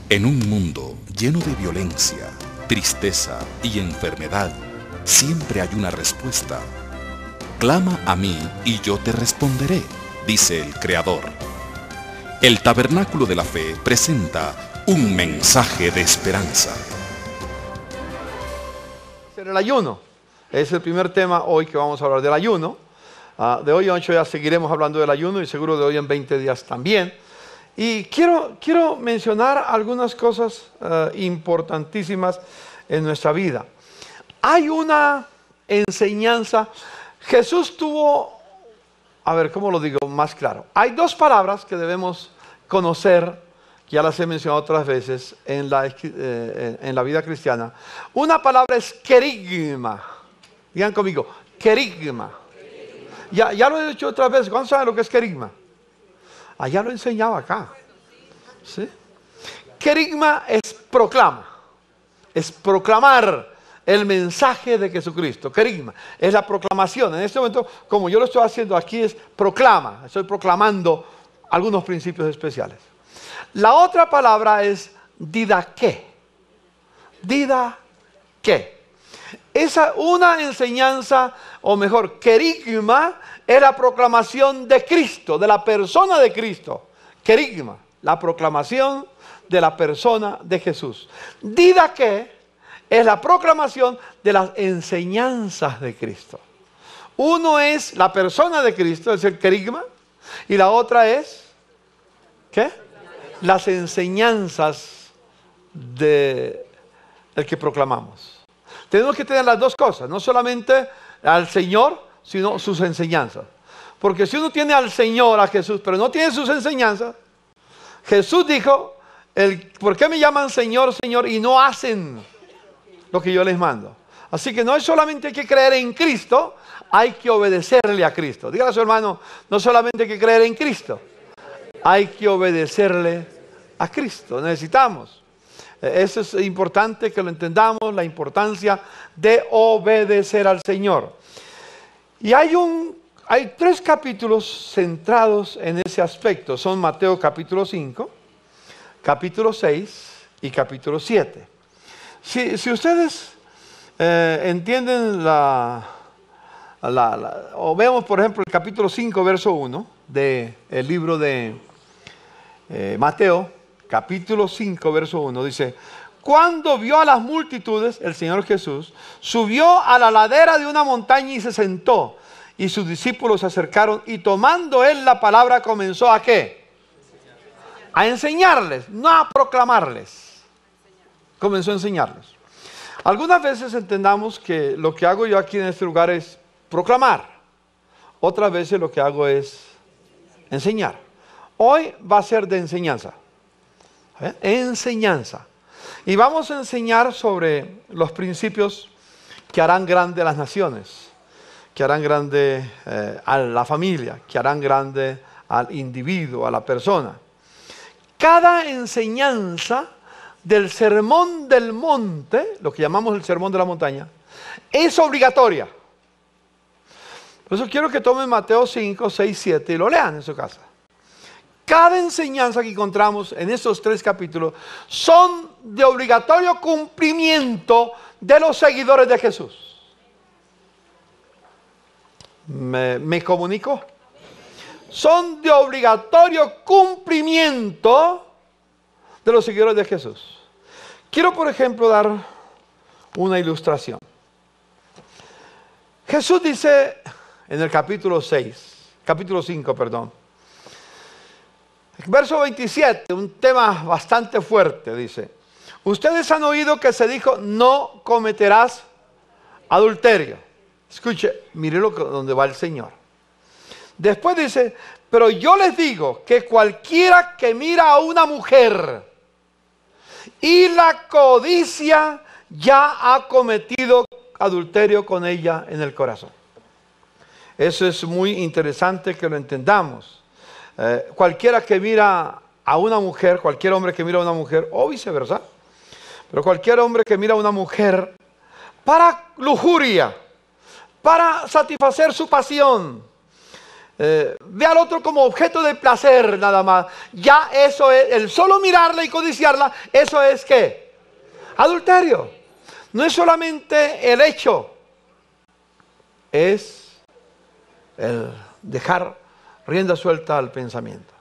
En un mundo lleno de violencia, tristeza y enfermedad, siempre hay una respuesta. Clama a mí y yo te responderé, dice el Creador. El Tabernáculo de la Fe presenta un mensaje de esperanza. El ayuno es el primer tema hoy que vamos a hablar del ayuno. De hoy a 8 días seguiremos hablando del ayuno y seguro de hoy en 20 días también. Y quiero mencionar algunas cosas importantísimas en nuestra vida. Hay una enseñanza. Jesús tuvo, a ver, ¿cómo lo digo más claro? Hay dos palabras que debemos conocer, que ya las he mencionado otras veces en la vida cristiana. Una palabra es querigma. Digan conmigo, querigma. Ya lo he dicho otras veces. ¿Cuántos saben lo que es querigma? Allá lo enseñaba acá. ¿Sí? Querigma es proclama. Es proclamar el mensaje de Jesucristo. Querigma es la proclamación. En este momento, como yo lo estoy haciendo aquí, es proclama. Estoy proclamando algunos principios especiales. La otra palabra es didaqué. Didaqué. Esa una enseñanza, o mejor, querigma, es la proclamación de Cristo, de la persona de Cristo. Querigma, la proclamación de la persona de Jesús. Didaqué es la proclamación de las enseñanzas de Cristo. Uno es la persona de Cristo, es el querigma, y la otra es, ¿qué? Las enseñanzas del que proclamamos. Tenemos que tener las dos cosas, no solamente al Señor, sino sus enseñanzas. Porque si uno tiene al Señor, a Jesús, pero no tiene sus enseñanzas, Jesús dijo, ¿por qué me llaman Señor, Señor y no hacen lo que yo les mando? Así que no es solamente hay que creer en Cristo, hay que obedecerle a Cristo. Dígale a su hermano, no solamente hay que creer en Cristo, hay que obedecerle a Cristo. Necesitamos. Eso es importante que lo entendamos, la importancia de obedecer al Señor. Y hay 3 capítulos centrados en ese aspecto. Son Mateo capítulo 5, capítulo 6 y capítulo 7. Si ustedes entienden o vemos por ejemplo el capítulo 5, verso 1 del libro de Mateo, capítulo 5, verso 1, dice: cuando vio a las multitudes, el Señor Jesús subió a la ladera de una montaña y se sentó. Y sus discípulos se acercaron y tomando él la palabra comenzó ¿a qué? A enseñarles, no a proclamarles. Comenzó a enseñarles. Algunas veces entendamos que lo que hago yo aquí en este lugar es proclamar. Otras veces lo que hago es enseñar. Hoy va a ser de enseñanza. Enseñanza. Y vamos a enseñar sobre los principios que harán grande las naciones, que harán grande a la familia, que harán grande al individuo, a la persona. Cada enseñanza del sermón del monte, lo que llamamos el sermón de la montaña, es obligatoria. Por eso quiero que tomen Mateo 5, 6, 7 y lo lean en su casa. Cada enseñanza que encontramos en estos 3 capítulos son de obligatorio cumplimiento de los seguidores de Jesús. ¿Me comunico? Son de obligatorio cumplimiento de los seguidores de Jesús. Quiero, por ejemplo, dar una ilustración. Jesús dice en el capítulo 5, verso 27, un tema bastante fuerte, dice: ustedes han oído que se dijo, no cometerás adulterio. Escuche, mire donde va el Señor. Después dice: pero yo les digo que cualquiera que mira a una mujer y la codicia, ya ha cometido adulterio con ella en el corazón. Eso es muy interesante que lo entendamos. Cualquiera que mira a una mujer, cualquier hombre que mira a una mujer, o viceversa, pero cualquier hombre que mira a una mujer para lujuria, para satisfacer su pasión, ve al otro como objeto de placer nada más, ya eso es, el solo mirarla y codiciarla, eso es ¿qué? Adulterio. No es solamente el hecho, es el dejar rienda suelta al pensamiento.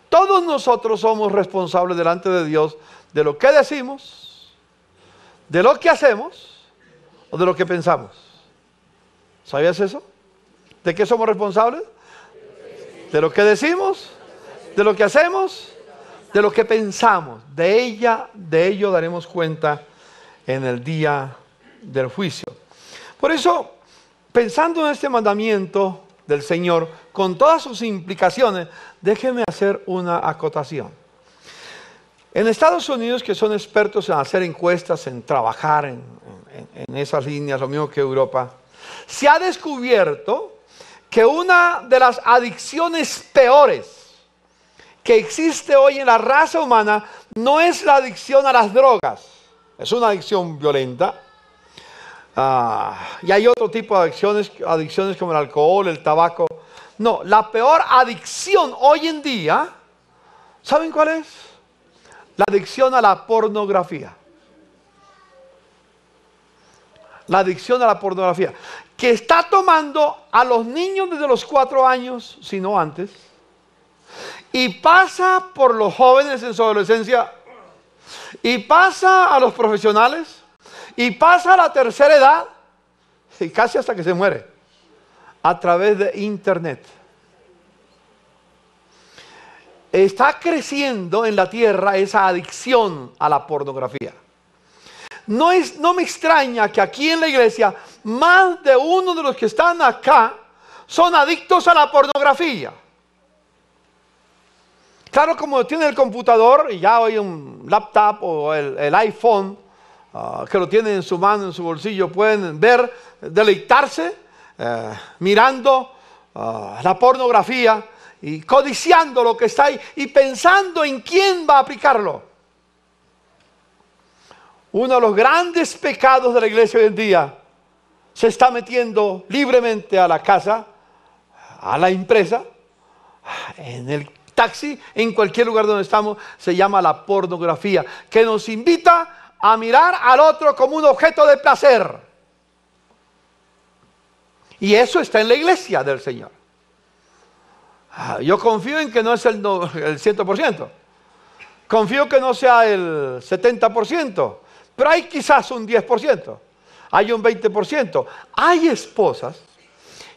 Todos nosotros somos responsables delante de Dios de lo que decimos, de lo que hacemos o de lo que pensamos. ¿Sabías eso? ¿De qué somos responsables? De lo que decimos, de lo que hacemos, de lo que pensamos. De ello daremos cuenta en el día del juicio. Por eso, pensando en este mandamiento del Señor, con todas sus implicaciones, déjeme hacer una acotación. En Estados Unidos, que son expertos en hacer encuestas, en trabajar en esas líneas, lo mismo que Europa, se ha descubierto que una de las adicciones peores que existe hoy en la raza humana no es la adicción a las drogas, es una adicción violenta. Y hay otro tipo de adicciones como el alcohol, el tabaco. No, la peor adicción hoy en día, ¿saben cuál es? La adicción a la pornografía. La adicción a la pornografía, que está tomando a los niños desde los 4 años, si no antes, y pasa por los jóvenes en su adolescencia, y pasa a los profesionales, y pasa a la tercera edad, y casi hasta que se muere, a través de internet. Está creciendo en la tierra esa adicción a la pornografía. No me extraña que aquí en la iglesia más de uno de los que están acá son adictos a la pornografía. Claro, como tiene el computador y ya hoy un laptop o el iPhone que lo tienen en su mano, en su bolsillo, pueden ver, deleitarse mirando la pornografía y codiciando lo que está ahí y pensando en quién va a aplicarlo. Uno de los grandes pecados de la iglesia hoy en día se está metiendo libremente a la casa, a la empresa, en el taxi, en cualquier lugar donde estamos, se llama la pornografía, que nos invita a mirar al otro como un objeto de placer. Y eso está en la iglesia del Señor. Yo confío en que no es el 100%. Confío que no sea el 70%. Pero hay quizás un 10%, hay un 20%. Hay esposas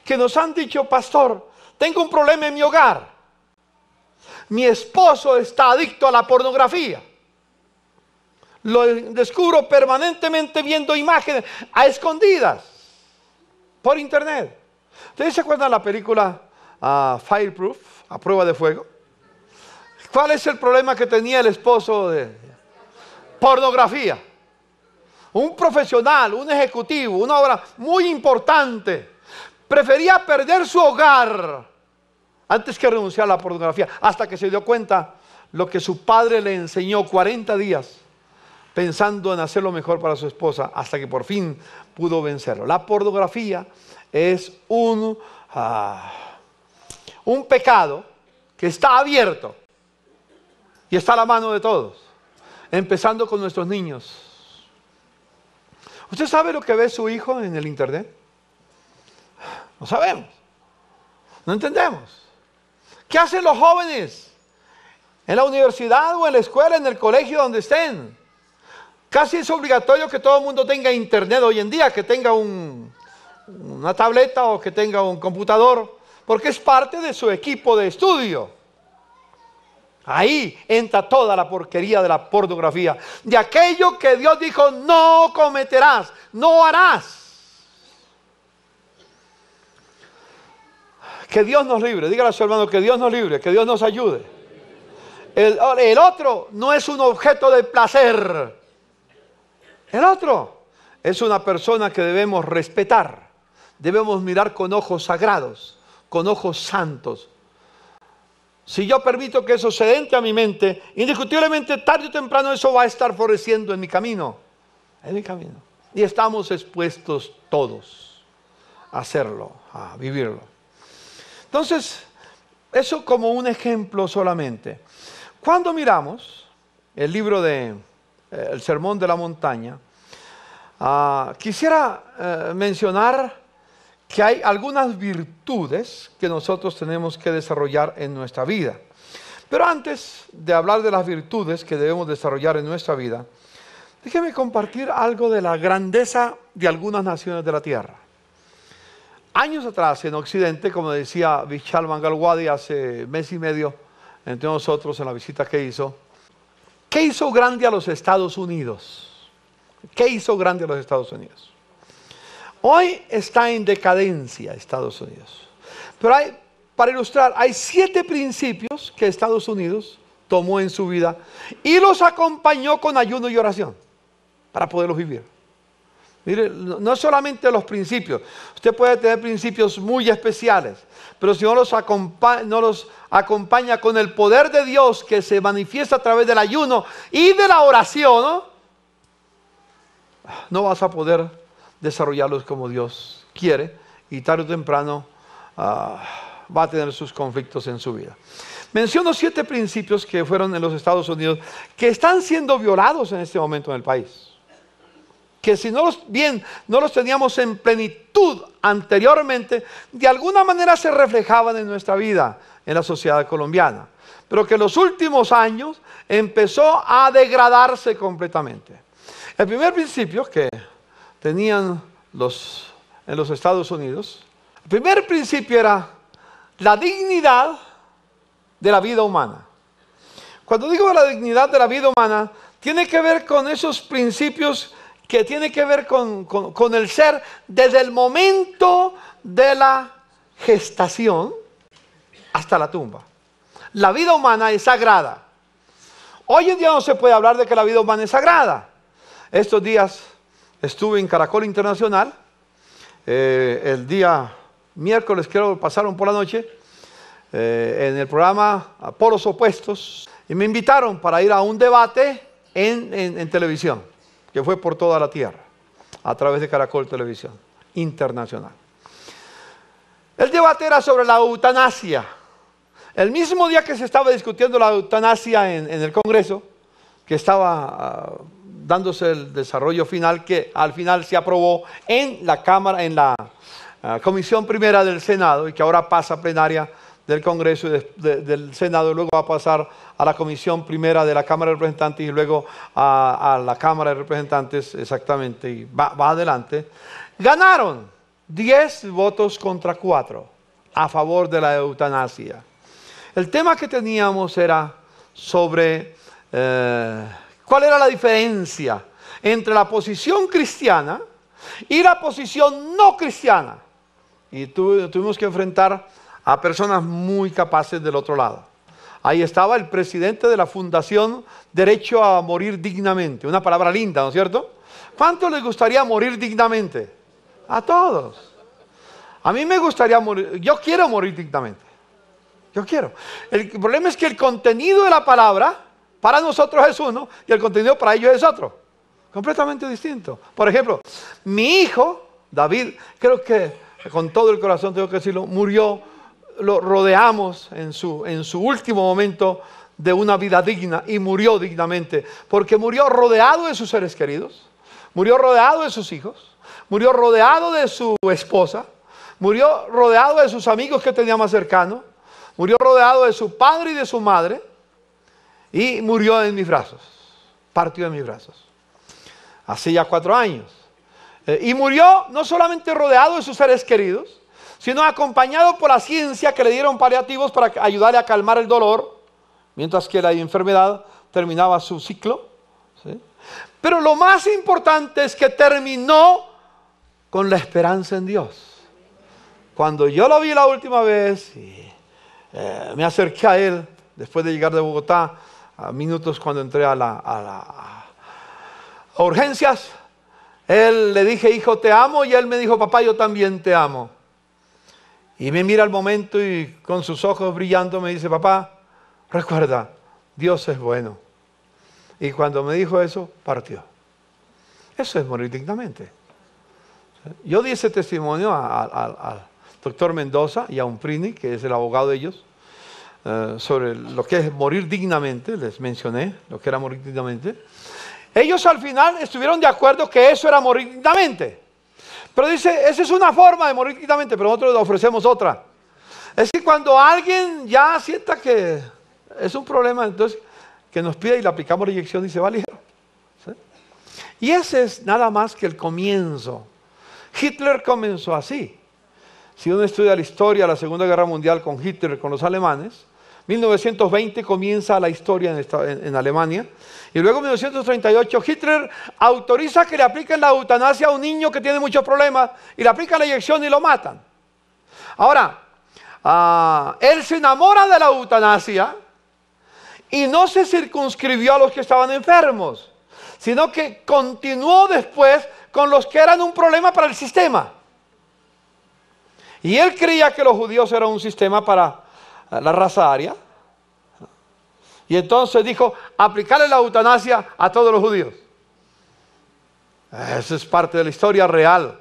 que nos han dicho, pastor, tengo un problema en mi hogar. Mi esposo está adicto a la pornografía. Lo descubro permanentemente viendo imágenes a escondidas por internet. ¿Ustedes se acuerdan de la película Fireproof, a prueba de fuego? ¿Cuál es el problema que tenía el esposo de pornografía? Un profesional, un ejecutivo, una obra muy importante, prefería perder su hogar antes que renunciar a la pornografía, hasta que se dio cuenta lo que su padre le enseñó 40 días, pensando en hacer lo mejor para su esposa, hasta que por fin pudo vencerlo. La pornografía es un pecado que está abierto y está a la mano de todos, empezando con nuestros niños. ¿Usted sabe lo que ve su hijo en el internet? No sabemos. No entendemos. ¿Qué hacen los jóvenes? En la universidad o en la escuela, en el colegio, donde estén. Casi es obligatorio que todo el mundo tenga internet hoy en día, que tenga una tableta o que tenga un computador, porque es parte de su equipo de estudio. Ahí entra toda la porquería de la pornografía, de aquello que Dios dijo, no cometerás, no harás. Que Dios nos libre, dígale a su hermano que Dios nos libre, que Dios nos ayude. El otro no es un objeto de placer. El otro es una persona que debemos respetar, debemos mirar con ojos sagrados, con ojos santos. Si yo permito que eso se entre a mi mente, indiscutiblemente tarde o temprano eso va a estar floreciendo en mi camino. En mi camino. Y estamos expuestos todos a hacerlo, a vivirlo. Entonces, eso como un ejemplo solamente. Cuando miramos el libro de El Sermón de la Montaña, quisiera mencionar que hay algunas virtudes que nosotros tenemos que desarrollar en nuestra vida. Pero antes de hablar de las virtudes que debemos desarrollar en nuestra vida, déjeme compartir algo de la grandeza de algunas naciones de la tierra. Años atrás en Occidente, como decía Vishal Mangalwadi hace mes y medio entre nosotros en la visita que hizo, ¿qué hizo grande a los Estados Unidos? ¿Qué hizo grande a los Estados Unidos? Hoy está en decadencia Estados Unidos. Pero para ilustrar, hay 7 principios que Estados Unidos tomó en su vida y los acompañó con ayuno y oración para poderlos vivir. Mire, no solamente los principios. Usted puede tener principios muy especiales, pero si no los acompaña con el poder de Dios que se manifiesta a través del ayuno y de la oración, no vas a poder desarrollarlos como Dios quiere, y tarde o temprano va a tener sus conflictos en su vida. Menciono 7 principios que fueron en los Estados Unidos que están siendo violados en este momento en el país. Que si no los teníamos en plenitud anteriormente, de alguna manera se reflejaban en nuestra vida, en la sociedad colombiana. Pero que en los últimos años empezó a degradarse completamente. El primer principio que tenían en los Estados Unidos, el primer principio era la dignidad de la vida humana. Cuando digo la dignidad de la vida humana, tiene que ver con esos principios que tiene que ver con el ser desde el momento de la gestación hasta la tumba. La vida humana es sagrada. Hoy en día no se puede hablar de que la vida humana es sagrada. Estos días estuve en Caracol Internacional, el día miércoles creo pasaron por la noche, en el programa Polos Opuestos, y me invitaron para ir a un debate en televisión, que fue por toda la tierra, a través de Caracol Televisión Internacional. El debate era sobre la eutanasia. El mismo día que se estaba discutiendo la eutanasia en el Congreso, que estaba dándose el desarrollo final, que al final se aprobó en la Cámara, en la Comisión Primera del Senado, y que ahora pasa a plenaria del Congreso y del Senado, y luego va a pasar a la Comisión Primera de la Cámara de Representantes y luego a la Cámara de Representantes, exactamente, y va adelante. Ganaron 10 votos contra 4 a favor de la eutanasia. El tema que teníamos era sobre cuál era la diferencia entre la posición cristiana y la posición no cristiana. Y tuvimos que enfrentar a personas muy capaces del otro lado. Ahí estaba el presidente de la Fundación Derecho a Morir Dignamente. Una palabra linda, ¿no es cierto? ¿Cuánto les gustaría morir dignamente? A todos. A mí me gustaría morir, yo quiero morir dignamente. Yo quiero. El problema es que el contenido de la palabra para nosotros es uno y el contenido para ellos es otro. Completamente distinto. Por ejemplo, mi hijo, David, creo que con todo el corazón tengo que decirlo, murió, lo rodeamos en su último momento de una vida digna y murió dignamente. Porque murió rodeado de sus seres queridos, murió rodeado de sus hijos, murió rodeado de su esposa, murió rodeado de sus amigos que tenía más cercanos, murió rodeado de su padre y de su madre y murió en mis brazos, partió en mis brazos, hace ya 4 años. Y murió no solamente rodeado de sus seres queridos, sino acompañado por la ciencia que le dieron paliativos para ayudarle a calmar el dolor, mientras que la enfermedad terminaba su ciclo, ¿sí? Pero lo más importante es que terminó con la esperanza en Dios. Cuando yo lo vi la última vez, me acerqué a él, después de llegar de Bogotá, a minutos cuando entré a urgencias, le dije, hijo, te amo, y él me dijo, papá, yo también te amo. Y me mira al momento y con sus ojos brillando me dice, papá, recuerda, Dios es bueno. Y cuando me dijo eso, partió. Eso es morir dignamente. Yo di ese testimonio doctor Mendoza y a Umprini, que es el abogado de ellos, sobre lo que es morir dignamente. Les mencioné lo que era morir dignamente. Ellos al final estuvieron de acuerdo que eso era morir dignamente. Pero dice, esa es una forma de morir dignamente, pero nosotros le ofrecemos otra. Es que cuando alguien ya sienta que es un problema, entonces que nos pida y le aplicamos la inyección y se va ligero. ¿Sí? Y ese es nada más que el comienzo. Hitler comenzó así. Si uno estudia la historia de la Segunda Guerra Mundial con Hitler, con los alemanes, 1920 comienza la historia en Alemania, y luego en 1938 Hitler autoriza que le apliquen la eutanasia a un niño que tiene muchos problemas, y le aplican la inyección y lo matan. Ahora, él se enamora de la eutanasia y no se circunscribió a los que estaban enfermos, sino que continuó después con los que eran un problema para el sistema. Y él creía que los judíos eran un sistema para la raza aria. Y entonces dijo, aplicarle la eutanasia a todos los judíos. Esa es parte de la historia real.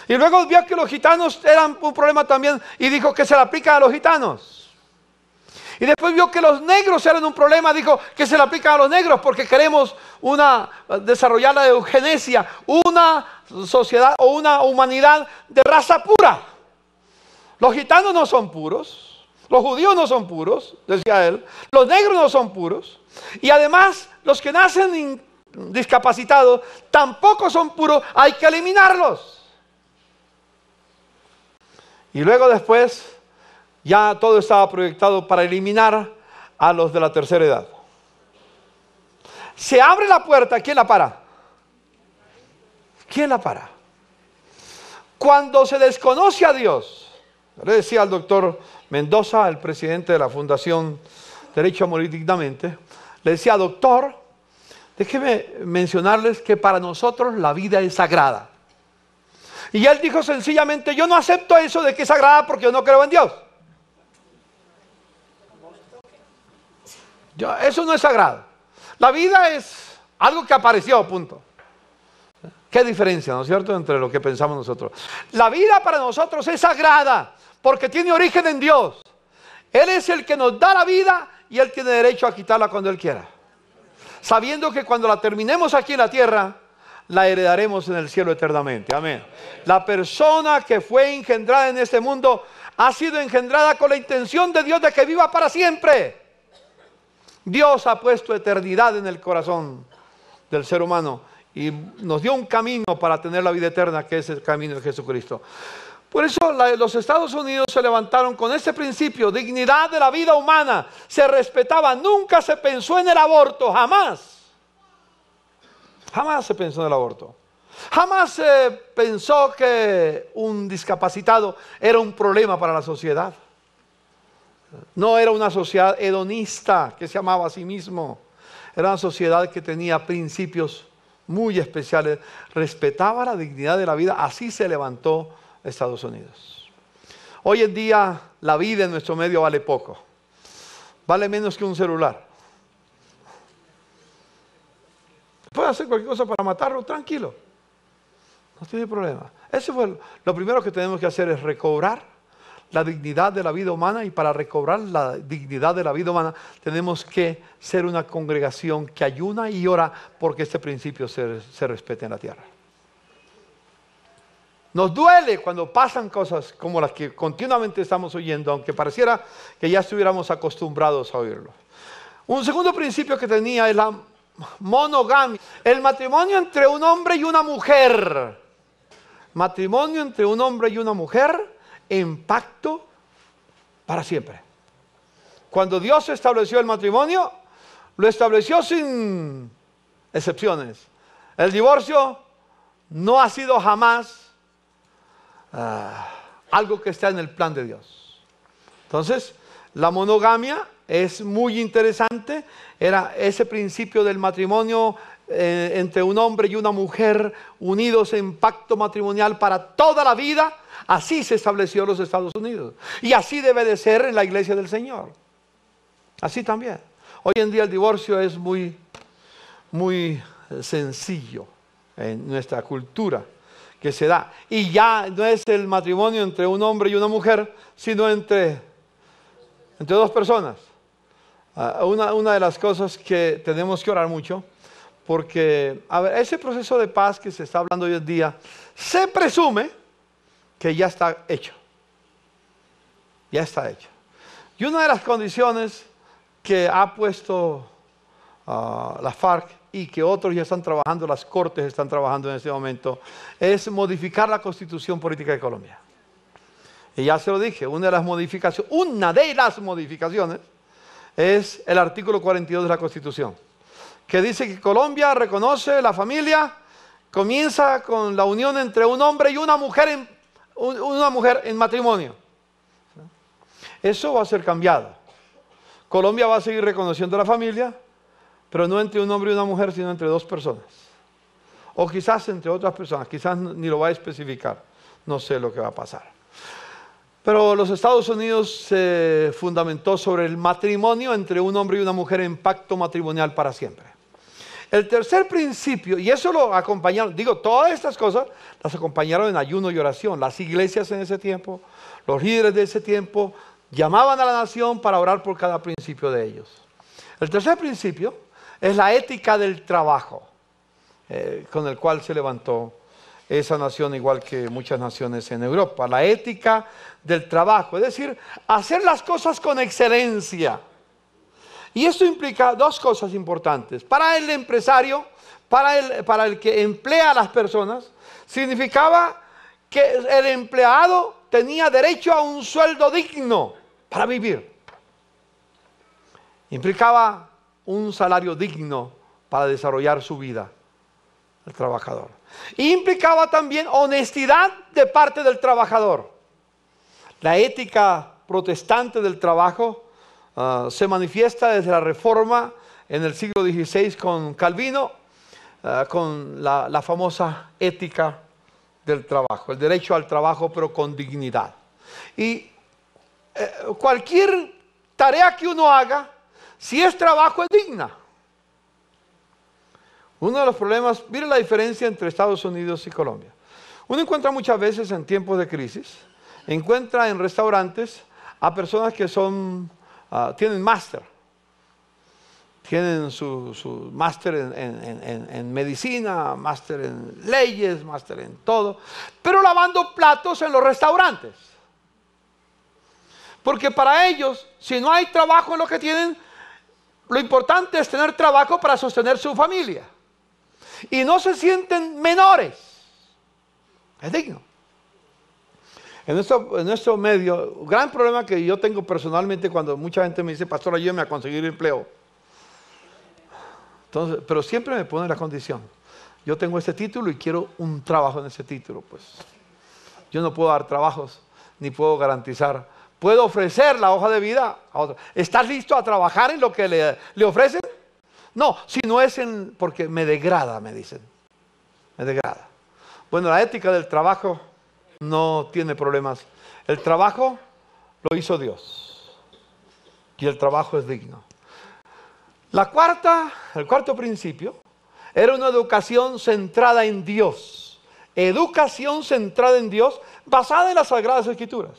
Y luego vio que los gitanos eran un problema también y dijo que se la aplica a los gitanos. Y después vio que los negros eran un problema, dijo que se la aplica a los negros porque queremos desarrollar la eugenesia, una sociedad o una humanidad de raza pura. Los gitanos no son puros, los judíos no son puros, decía él, los negros no son puros, y además los que nacen discapacitados tampoco son puros, hay que eliminarlos. Y luego después ya todo estaba proyectado para eliminar a los de la tercera edad. Se abre la puerta, ¿quién la para? ¿Quién la para? Cuando se desconoce a Dios. Le decía al doctor Mendoza, el presidente de la Fundación Derecho a Morir Dignamente, le decía, doctor, déjeme mencionarles que para nosotros la vida es sagrada. Y él dijo sencillamente, yo no acepto eso de que es sagrada porque yo no creo en Dios. Eso no es sagrado. La vida es algo que apareció, punto. ¿Qué diferencia, no es cierto?, entre lo que pensamos nosotros. La vida para nosotros es sagrada porque tiene origen en Dios. Él es el que nos da la vida y Él tiene derecho a quitarla cuando Él quiera. Sabiendo que cuando la terminemos aquí en la tierra, la heredaremos en el cielo eternamente. Amén. La persona que fue engendrada en este mundo ha sido engendrada con la intención de Dios de que viva para siempre. Dios ha puesto eternidad en el corazón del ser humano y nos dio un camino para tener la vida eterna, que es el camino de Jesucristo. Por eso los Estados Unidos se levantaron con este principio, dignidad de la vida humana, se respetaba, nunca se pensó en el aborto, jamás. Jamás se pensó en el aborto. Jamás se pensó que un discapacitado era un problema para la sociedad. No era una sociedad hedonista que se amaba a sí mismo. Era una sociedad que tenía principios muy especiales. Respetaba la dignidad de la vida. Así se levantó Estados Unidos. Hoy en día la vida en nuestro medio vale poco. Vale menos que un celular. Puede hacer cualquier cosa para matarlo, tranquilo. No tiene problema. Eso fue lo primero que tenemos que hacer, es recobrar la dignidad de la vida humana, y para recobrar la dignidad de la vida humana tenemos que ser una congregación que ayuna y ora porque este principio se respete en la tierra. Nos duele cuando pasan cosas como las que continuamente estamos oyendo, aunque pareciera que ya estuviéramos acostumbrados a oírlo. Un segundo principio que tenía es la monogamia, el matrimonio entre un hombre y una mujer. Matrimonio entre un hombre y una mujer en pacto para siempre. Cuando Dios estableció el matrimonio, lo estableció sin excepciones. El divorcio no ha sido jamás algo que está en el plan de Dios. Entonces, la monogamia es muy interesante. Era ese principio del matrimonio entre un hombre y una mujer unidos en pacto matrimonial para toda la vida. Así se estableció en los Estados Unidos. Y así debe de ser en la iglesia del Señor. Así también. Hoy en día el divorcio es muy sencillo en nuestra cultura. que se da. Y ya no es el matrimonio entre un hombre y una mujer, sino entre dos personas. Una de las cosas que tenemos que orar mucho, porque, a ver, ese proceso de paz que se está hablando hoy en día, se presume que ya está hecho. Ya está hecho. Y una de las condiciones que ha puesto la FARC y que otros ya están trabajando, las cortes están trabajando en este momento, es modificar la Constitución Política de Colombia. Y ya se lo dije, una de las modificaciones es el artículo 42 de la Constitución, que dice que Colombia reconoce la familia, comienza con la unión entre un hombre y una mujer en matrimonio. Eso va a ser cambiado. Colombia va a seguir reconociendo la familia, pero no entre un hombre y una mujer, sino entre dos personas. O quizás entre otras personas, quizás ni lo va a especificar. No sé lo que va a pasar. Pero los Estados Unidos se fundamentó sobre el matrimonio entre un hombre y una mujer en pacto matrimonial para siempre. El tercer principio, y eso lo acompañaron, digo, todas estas cosas las acompañaron en ayuno y oración. Las iglesias en ese tiempo, los líderes de ese tiempo, llamaban a la nación para orar por cada principio de ellos. El tercer principio es la ética del trabajo, con el cual se levantó esa nación, igual que muchas naciones en Europa. La ética del trabajo, es decir, hacer las cosas con excelencia. Y esto implica dos cosas importantes. Para el empresario, para el que emplea a las personas, significaba que el empleado tenía derecho a un sueldo digno para vivir. Implicaba un salario digno para desarrollar su vida, el trabajador. Y implicaba también honestidad de parte del trabajador. La ética protestante del trabajo se manifiesta desde la Reforma en el siglo XVI con Calvino, con la famosa ética del trabajo, el derecho al trabajo pero con dignidad. Y cualquier tarea que uno haga, si es trabajo, es digna. Uno de los problemas, mire la diferencia entre Estados Unidos y Colombia. Uno encuentra muchas veces en tiempos de crisis, encuentra en restaurantes a personas que tienen máster. Tienen su máster en medicina, máster en leyes, máster en todo, pero lavando platos en los restaurantes. Porque para ellos, si no hay trabajo en lo que tienen, lo importante es tener trabajo para sostener su familia. Y no se sienten menores. Es digno. En nuestro medio, un gran problema que yo tengo personalmente cuando mucha gente me dice, pastor, ayúdame a conseguir empleo. Entonces, pero siempre me ponen la condición. Yo tengo este título y quiero un trabajo en ese título. Pues yo no puedo dar trabajos, ni puedo garantizar. Puedo ofrecer la hoja de vida a otro. ¿Estás listo a trabajar en lo que le ofrecen? No, si no es porque me degrada, me dicen. Me degrada. Bueno, la ética del trabajo no tiene problemas. El trabajo lo hizo Dios. Y el trabajo es digno. El cuarto principio era una educación centrada en Dios. Educación centrada en Dios, basada en las Sagradas Escrituras.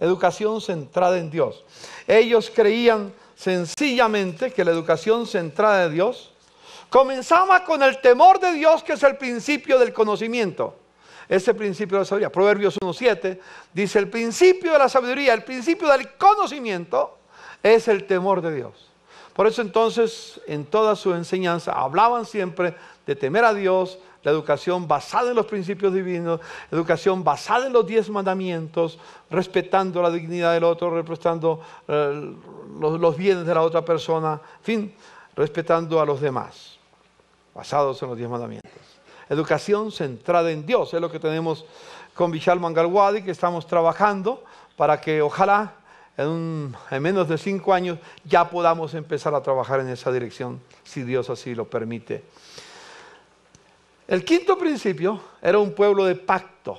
Educación centrada en Dios. Ellos creían sencillamente que la educación centrada en Dios comenzaba con el temor de Dios, que es el principio del conocimiento. Ese principio de la sabiduría. Proverbios 1:7 dice: el principio de la sabiduría, el principio del conocimiento es el temor de Dios. Por eso entonces, en toda su enseñanza, hablaban siempre de temer a Dios, la educación basada en los principios divinos, educación basada en los 10 mandamientos, respetando la dignidad del otro, respetando los bienes de la otra persona, en fin, respetando a los demás, basados en los 10 mandamientos. Educación centrada en Dios, es lo que tenemos con Vishal Mangalwadi, que estamos trabajando para que ojalá en menos de 5 años ya podamos empezar a trabajar en esa dirección, si Dios así lo permite. El quinto principio era un pueblo de pacto.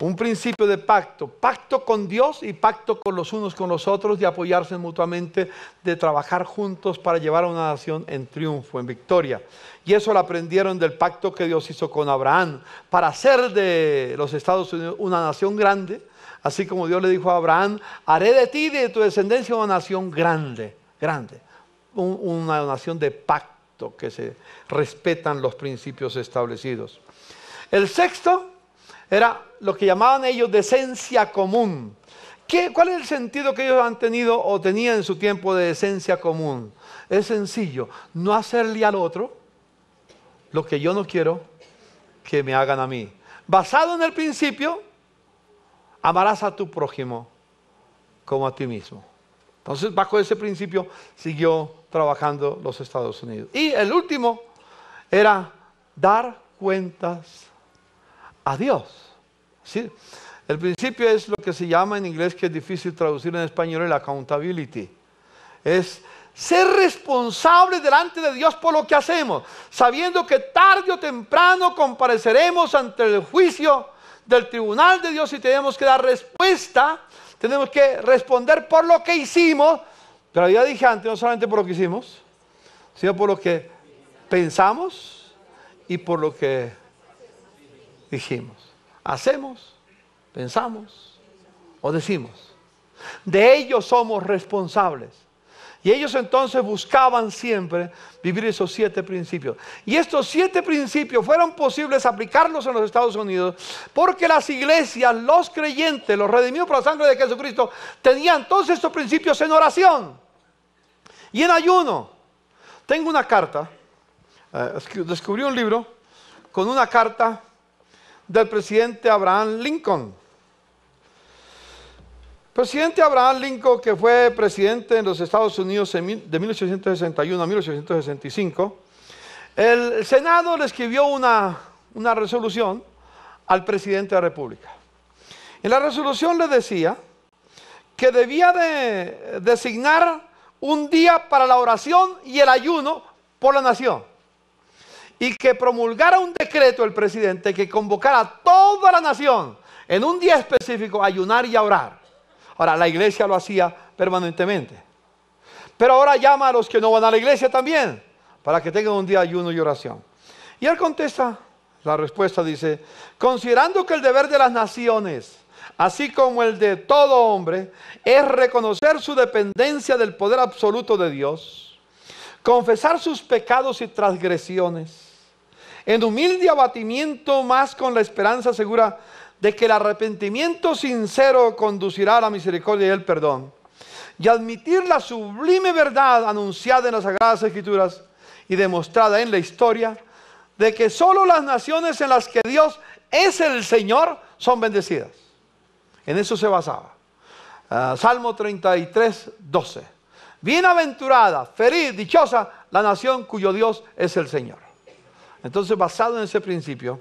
Un principio de pacto, pacto con Dios y pacto con los unos con los otros, de apoyarse mutuamente, de trabajar juntos para llevar a una nación en triunfo, en victoria. Y eso lo aprendieron del pacto que Dios hizo con Abraham, para hacer de los Estados Unidos una nación grande, así como Dios le dijo a Abraham, haré de ti y de tu descendencia una nación grande, grande, una nación de pacto, que se respetan los principios establecidos. El sexto era lo que llamaban ellos de esencia común. ¿Cuál es el sentido que ellos han tenido o tenían en su tiempo de esencia común? Es sencillo, no hacerle al otro lo que yo no quiero que me hagan a mí. Basado en el principio, amarás a tu prójimo como a ti mismo. Entonces, bajo ese principio siguió trabajando los Estados Unidos. Y el último era dar cuentas a Dios. ¿Sí? El principio es lo que se llama en inglés, que es difícil traducir en español, el accountability. Es ser responsable delante de Dios por lo que hacemos, sabiendo que tarde o temprano compareceremos ante el juicio del tribunal de Dios y tenemos que dar respuesta, tenemos que responder por lo que hicimos, pero ya dije antes, no solamente por lo que hicimos, sino por lo que pensamos y por lo que dijimos. Hacemos, pensamos o decimos. De ellos somos responsables. Y ellos entonces buscaban siempre vivir esos 7 principios. Y estos 7 principios fueron posibles aplicarlos en los Estados Unidos porque las iglesias, los creyentes, los redimidos por la sangre de Jesucristo, tenían todos estos principios en oración y en ayuno. Tengo una carta, descubrí un libro con una carta del presidente Abraham Lincoln. Presidente Abraham Lincoln, que fue presidente en los Estados Unidos de 1861 a 1865, el Senado le escribió una resolución al presidente de la República. En la resolución le decía que debía de designar un día para la oración y el ayuno por la nación. Y que promulgara un decreto el presidente que convocara a toda la nación en un día específico a ayunar y a orar. Ahora, la iglesia lo hacía permanentemente. Pero ahora llama a los que no van a la iglesia también, para que tengan un día de ayuno y oración. Y él contesta, la respuesta dice, considerando que el deber de las naciones, así como el de todo hombre, es reconocer su dependencia del poder absoluto de Dios, confesar sus pecados y transgresiones, en humilde abatimiento más con la esperanza segura de que el arrepentimiento sincero conducirá a la misericordia y el perdón, y admitir la sublime verdad anunciada en las Sagradas Escrituras y demostrada en la historia, de que solo las naciones en las que Dios es el Señor son bendecidas. En eso se basaba. Salmo 33, 12. Bienaventurada, feliz, dichosa la nación cuyo Dios es el Señor. Entonces, basado en ese principio,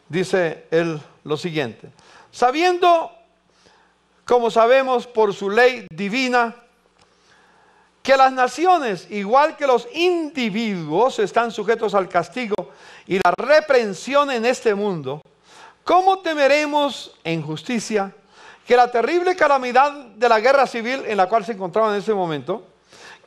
dice él lo siguiente: sabiendo, como sabemos por su ley divina, que las naciones, igual que los individuos, están sujetos al castigo y la reprensión en este mundo, ¿cómo temeremos en justicia que la terrible calamidad de la guerra civil en la cual se encontraban en ese momento,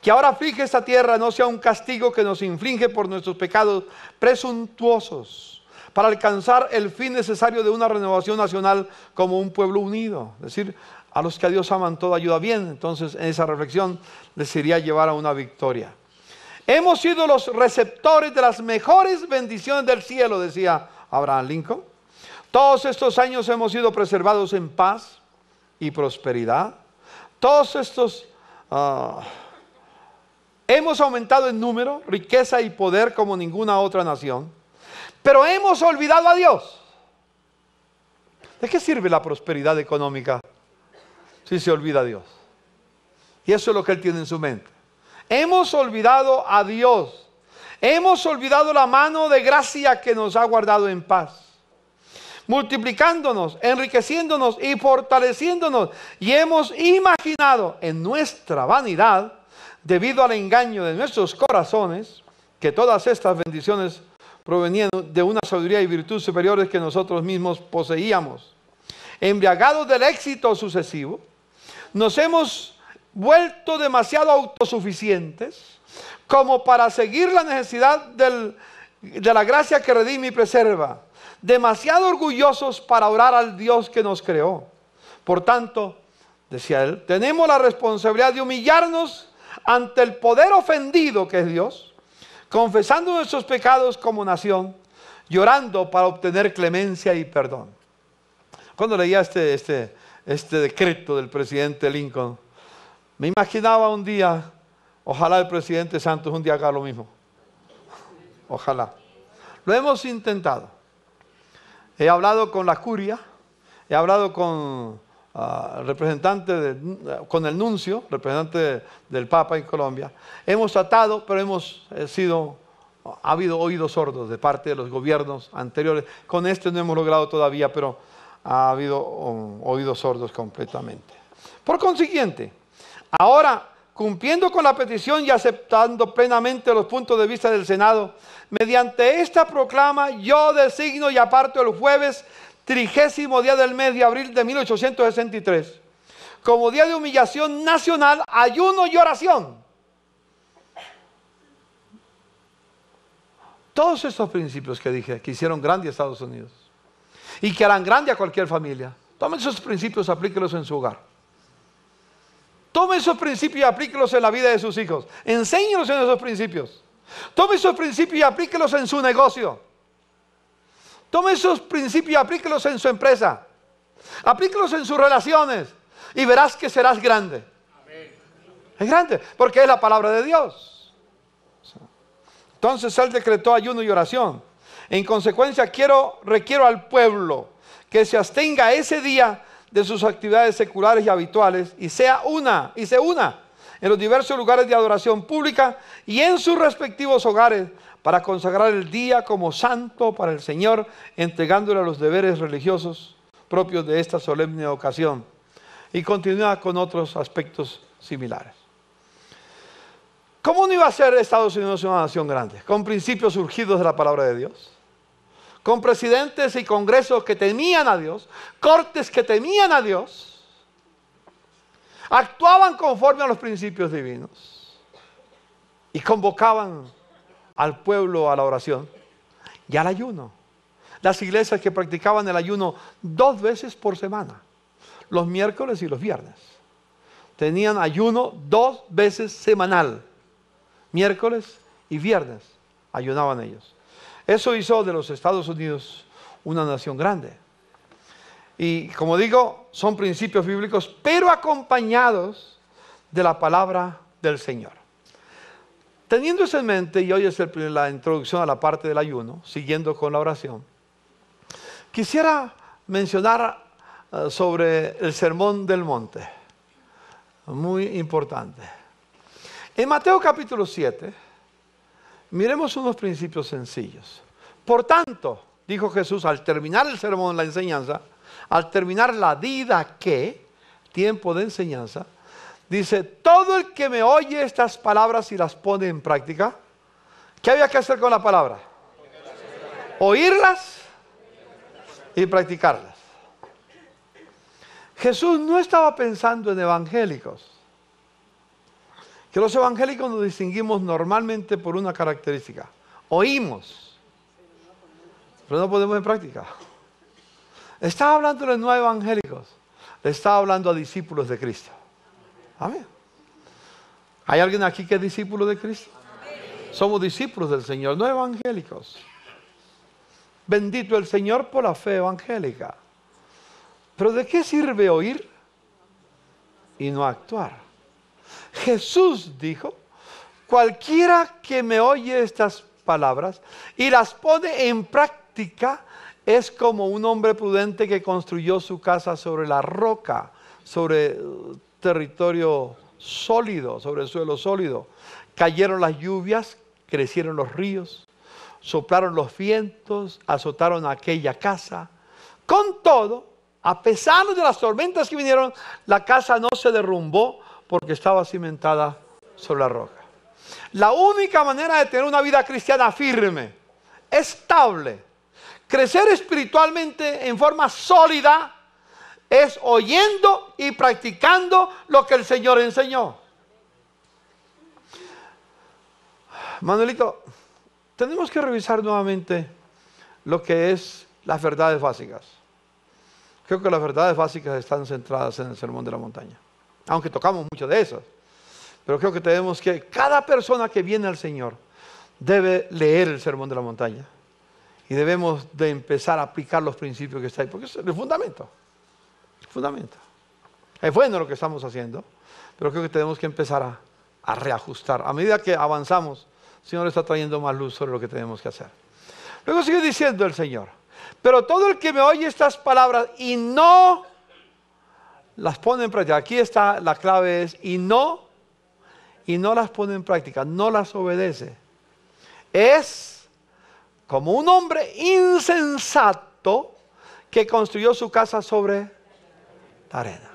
que ahora aflige esta tierra, no sea un castigo que nos inflige por nuestros pecados presuntuosos, para alcanzar el fin necesario de una renovación nacional como un pueblo unido? Es decir, a los que a Dios aman todo ayuda bien. Entonces, en esa reflexión les iría llevar a una victoria. Hemos sido los receptores de las mejores bendiciones del cielo, decía Abraham Lincoln. Todos estos años hemos sido preservados en paz y prosperidad. Todos estos hemos aumentado en número, riqueza y poder como ninguna otra nación. Pero hemos olvidado a Dios. ¿De qué sirve la prosperidad económica si se olvida a Dios? Y eso es lo que él tiene en su mente. Hemos olvidado a Dios. Hemos olvidado la mano de gracia que nos ha guardado en paz, multiplicándonos, enriqueciéndonos y fortaleciéndonos. Y hemos imaginado en nuestra vanidad, debido al engaño de nuestros corazones, que todas estas bendiciones provenían de una sabiduría y virtud superiores que nosotros mismos poseíamos. embriagados del éxito sucesivo, nos hemos vuelto demasiado autosuficientes como para seguir la necesidad de la gracia que redime y preserva, demasiado orgullosos para orar al Dios que nos creó. Por tanto, decía él, tenemos la responsabilidad de humillarnos ante el poder ofendido que es Dios, confesando nuestros pecados como nación, llorando para obtener clemencia y perdón. Cuando leía este decreto del presidente Lincoln, me imaginaba un día, ojalá el presidente Santos un día haga lo mismo. Ojalá. Lo hemos intentado. He hablado con la curia, he hablado con con el nuncio, representante del Papa en Colombia. Hemos tratado, pero ha habido oídos sordos de parte de los gobiernos anteriores. Con este no hemos logrado todavía, pero ha habido oídos sordos completamente. Por consiguiente, ahora, cumpliendo con la petición y aceptando plenamente los puntos de vista del Senado, mediante esta proclama yo designo y aparto el jueves 30º día del mes de abril de 1863 como día de humillación nacional, ayuno y oración. Todos estos principios que dije, que hicieron grande a Estados Unidos y que harán grande a cualquier familia, tomen esos principios y aplíquenlos en su hogar. Tomen esos principios y aplíquenlos en la vida de sus hijos. Enséñenos en esos principios. Tomen esos principios y aplíquenlos en su negocio. Tome esos principios y aplíquelos en su empresa. Aplíquelos en sus relaciones y verás que serás grande. Amén. Es grande porque es la palabra de Dios. Entonces él decretó ayuno y oración. En consecuencia requiero al pueblo que se abstenga ese día de sus actividades seculares y habituales y se una en los diversos lugares de adoración pública y en sus respectivos hogares, para consagrar el día como santo para el Señor, entregándole a los deberes religiosos propios de esta solemne ocasión. Y continúa con otros aspectos similares. ¿Cómo no iba a ser Estados Unidos una nación grande? Con principios surgidos de la palabra de Dios, con presidentes y congresos que temían a Dios, cortes que temían a Dios, actuaban conforme a los principios divinos y convocaban al pueblo a la oración y al ayuno. Las iglesias que practicaban el ayuno 2 veces por semana, los miércoles y los viernes. Tenían ayuno 2 veces semanal, miércoles y viernes, ayunaban ellos. Eso hizo de los Estados Unidos una nación grande. Y como digo, son principios bíblicos, pero acompañados de la palabra del Señor. Teniendo eso en mente, y hoy es la introducción a la parte del ayuno, siguiendo con la oración, quisiera mencionar sobre el Sermón del Monte, muy importante. En Mateo capítulo 7, miremos unos principios sencillos. Por tanto, dijo Jesús al terminar el sermón, la enseñanza, al terminar la tiempo de enseñanza, dice, todo el que me oye estas palabras y las pone en práctica, ¿qué había que hacer con la palabra? Oírlas y practicarlas. Jesús no estaba pensando en evangélicos. Que los evangélicos nos distinguimos normalmente por una característica. Oímos, pero no ponemos en práctica. Estaba hablando no a evangélicos, le estaba hablando a discípulos de Cristo. Amén. ¿Hay alguien aquí que es discípulo de Cristo? Amén. Somos discípulos del Señor, no evangélicos. Bendito el Señor por la fe evangélica. Pero ¿de qué sirve oír y no actuar? Jesús dijo, cualquiera que me oye estas palabras y las pone en práctica es como un hombre prudente que construyó su casa sobre la roca, sobre territorio sólido, sobre el suelo sólido. Cayeron las lluvias, crecieron los ríos, soplaron los vientos, azotaron aquella casa. Con todo, a pesar de las tormentas que vinieron, la casa no se derrumbó porque estaba cimentada sobre la roca. La única manera de tener una vida cristiana firme, estable, crecer espiritualmente en forma sólida, es oyendo y practicando lo que el Señor enseñó. Manuelito, tenemos que revisar nuevamente lo que es las verdades básicas. Creo que las verdades básicas están centradas en el Sermón de la Montaña, aunque tocamos muchas de esas. Pero creo que tenemos que, cada persona que viene al Señor debe leer el Sermón de la Montaña y debemos de empezar a aplicar los principios que está ahí, porque es el fundamento. El fundamento. Es bueno lo que estamos haciendo, pero creo que tenemos que empezar a reajustar. A medida que avanzamos, el Señor está trayendo más luz sobre lo que tenemos que hacer. Luego sigue diciendo el Señor: pero todo el que me oye estas palabras y no las pone en práctica. Aquí está la clave, es y no las pone en práctica, no las obedece. Es como un hombre insensato que construyó su casa sobre la arena.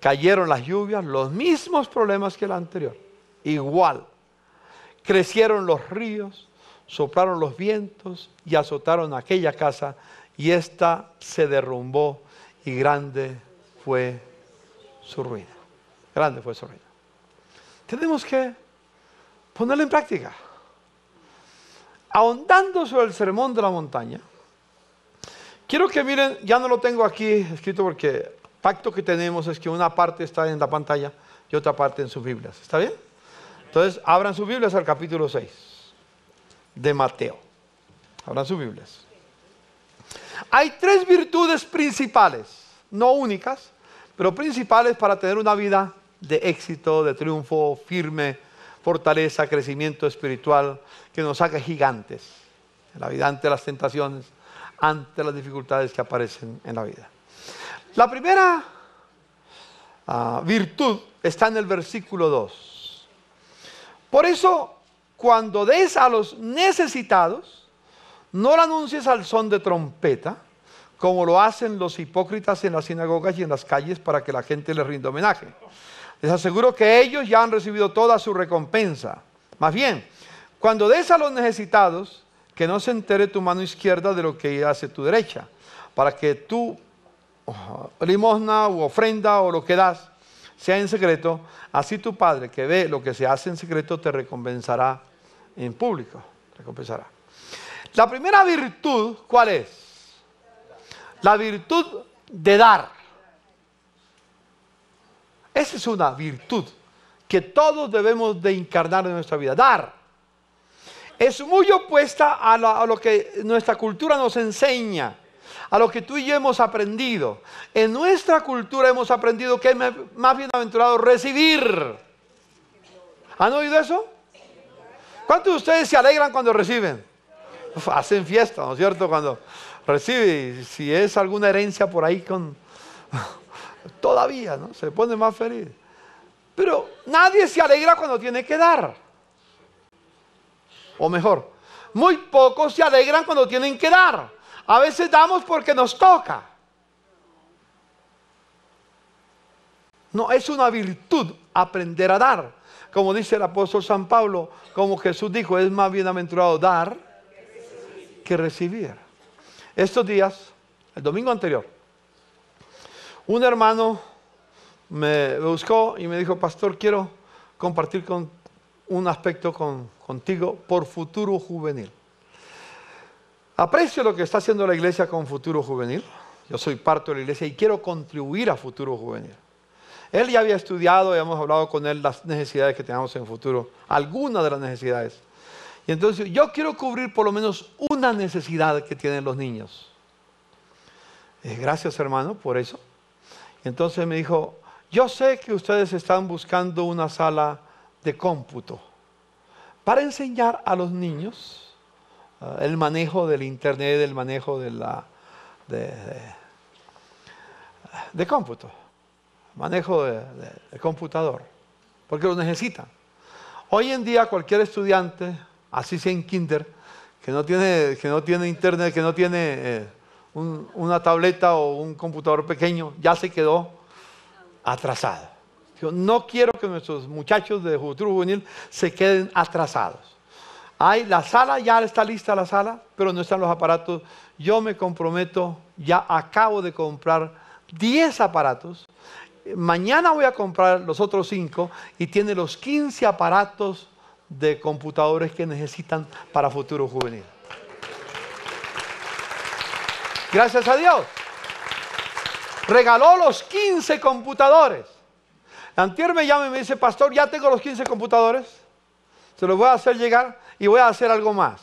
Cayeron las lluvias, los mismos problemas que el anterior, igual. Crecieron los ríos, soplaron los vientos y azotaron aquella casa, y ésta se derrumbó, y grande fue su ruina. Grande fue su ruina. Tenemos que ponerlo en práctica. Ahondando sobre el Sermón de la Montaña, quiero que miren, ya no lo tengo aquí escrito porque el pacto que tenemos es que una parte está en la pantalla y otra parte en sus Biblias. ¿Está bien? Entonces, abran sus Biblias al capítulo 6 de Mateo. Abran sus Biblias. Hay 3 virtudes principales, no únicas, pero principales para tener una vida de éxito, de triunfo, firme, fortaleza, crecimiento espiritual, que nos haga gigantes en la vida ante las tentaciones, ante las dificultades que aparecen en la vida. La primera virtud está en el versículo 2. Por eso, cuando des a los necesitados, no lo anuncies al son de trompeta, como lo hacen los hipócritas en las sinagogas y en las calles para que la gente les rinda homenaje. Les aseguro que ellos ya han recibido toda su recompensa. Más bien, cuando des a los necesitados, que no se entere tu mano izquierda de lo que hace tu derecha, para que tu limosna u ofrenda o lo que das sea en secreto. Así tu Padre, que ve lo que se hace en secreto, te recompensará en público. Recompensará. La primera virtud, ¿cuál es? La virtud de dar. Esa es una virtud que todos debemos de encarnar en nuestra vida. Dar. Es muy opuesta a lo que nuestra cultura nos enseña, a lo que tú y yo hemos aprendido. En nuestra cultura hemos aprendido que es más bienaventurado recibir. ¿Han oído eso? ¿Cuántos de ustedes se alegran cuando reciben? Uf, hacen fiesta, ¿no es cierto? Cuando recibe, si es alguna herencia por ahí con... todavía, ¿no? Se pone más feliz. Pero nadie se alegra cuando tiene que dar. O mejor, muy pocos se alegran cuando tienen que dar. A veces damos porque nos toca. No, es una virtud aprender a dar. Como dice el apóstol San Pablo, como Jesús dijo, es más bienaventurado dar que recibir. Estos días, el domingo anterior, un hermano me buscó y me dijo: pastor, quiero compartir un aspecto contigo por Futuro Juvenil. Aprecio lo que está haciendo la iglesia con Futuro Juvenil. Yo soy parte de la iglesia y quiero contribuir a Futuro Juvenil. Él ya había estudiado, habíamos hablado con él las necesidades que tenemos en futuro, algunas de las necesidades. Y entonces yo quiero cubrir por lo menos una necesidad que tienen los niños. Gracias, hermano, por eso. Y entonces me dijo: yo sé que ustedes están buscando una sala de cómputo para enseñar a los niños el manejo del internet, el manejo de cómputo, manejo de computador, porque lo necesitan. Hoy en día cualquier estudiante, así sea en kinder, que no tiene internet, que no tiene una tableta o un computador pequeño, ya se quedó atrasado. Yo no quiero que nuestros muchachos de Futuro Juvenil se queden atrasados. La sala, ya está lista la sala, pero no están los aparatos. Yo me comprometo, ya acabo de comprar 10 aparatos. Mañana voy a comprar los otros 5 y tiene los 15 aparatos de computadores que necesitan para Futuro Juvenil. Gracias a Dios. Regaló los 15 computadores. Antier me llama y me dice, pastor, ya tengo los 15 computadores. Se los voy a hacer llegar y voy a hacer algo más.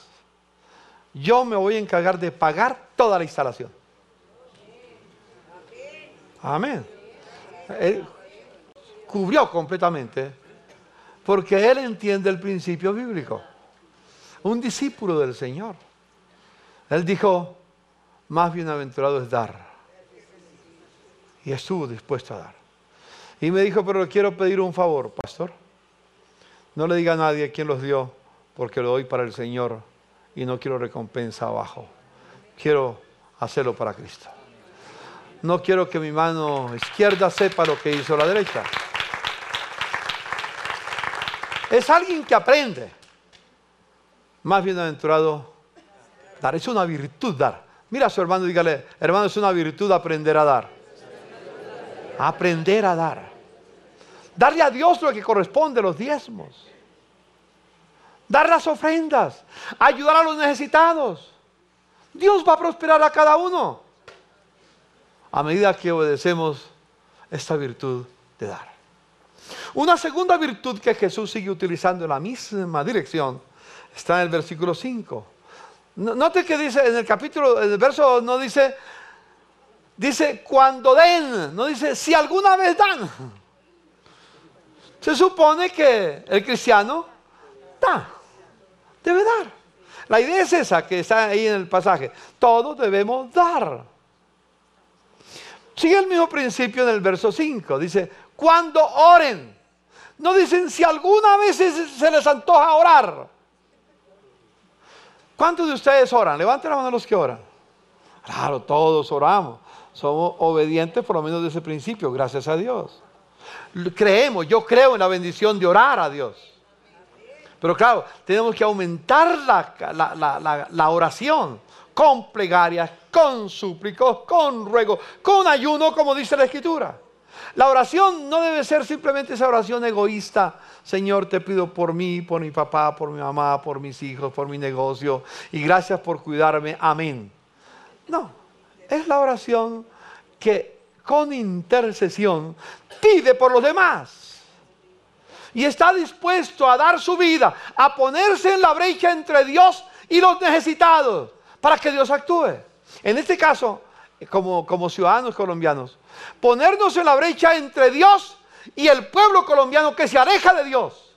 Yo me voy a encargar de pagar toda la instalación. Amén. Él cubrió completamente porque él entiende el principio bíblico. Un discípulo del Señor. Él dijo, más bienaventurado es dar. Y estuvo dispuesto a dar. Y me dijo, pero le quiero pedir un favor, pastor. No le diga a nadie quién los dio, porque lo doy para el Señor y no quiero recompensa abajo. Quiero hacerlo para Cristo. No quiero que mi mano izquierda sepa lo que hizo la derecha. Es alguien que aprende. Más bienaventurado dar. Es una virtud dar. Mira a su hermano y dígale, hermano, es una virtud aprender a dar. Aprender a dar. Darle a Dios lo que corresponde, los diezmos. Dar las ofrendas. Ayudar a los necesitados. Dios va a prosperar a cada uno. A medida que obedecemos esta virtud de dar. Una segunda virtud que Jesús sigue utilizando en la misma dirección está en el versículo 5. Note que dice en el capítulo, en el verso no dice, dice cuando den, no dice si alguna vez dan. Se supone que el cristiano da, debe dar. La idea es esa que está ahí en el pasaje. Todos debemos dar. Sigue el mismo principio en el verso 5. Dice, cuando oren. No dicen si alguna vez se les antoja orar. ¿Cuántos de ustedes oran? Levanten la mano los que oran. Claro, todos oramos. Somos obedientes por lo menos de ese principio, gracias a Dios. Creemos, yo creo en la bendición de orar a Dios. Pero claro, tenemos que aumentar la oración con plegarias, con súplicos, con ruego, con ayuno, como dice la Escritura. La oración no debe ser simplemente esa oración egoísta. Señor, te pido por mí, por mi papá, por mi mamá, por mis hijos, por mi negocio. Y gracias por cuidarme. Amén. No, es la oración que con intercesión pide por los demás. Y está dispuesto a dar su vida, a ponerse en la brecha entre Dios y los necesitados, para que Dios actúe. En este caso, como ciudadanos colombianos, ponernos en la brecha entre Dios y el pueblo colombiano que se aleja de Dios,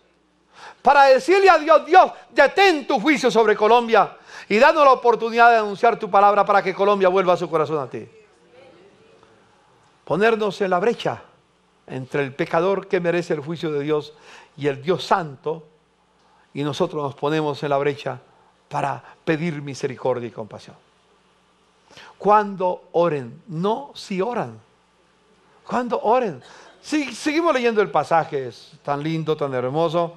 para decirle a Dios, Dios, detén tu juicio sobre Colombia y danos la oportunidad de anunciar tu palabra para que Colombia vuelva su corazón a ti. Ponernos en la brecha entre el pecador que merece el juicio de Dios y el Dios santo, y nosotros nos ponemos en la brecha para pedir misericordia y compasión. Cuando oren, no si oran. Cuando oren. Sí, seguimos leyendo el pasaje, es tan lindo, tan hermoso.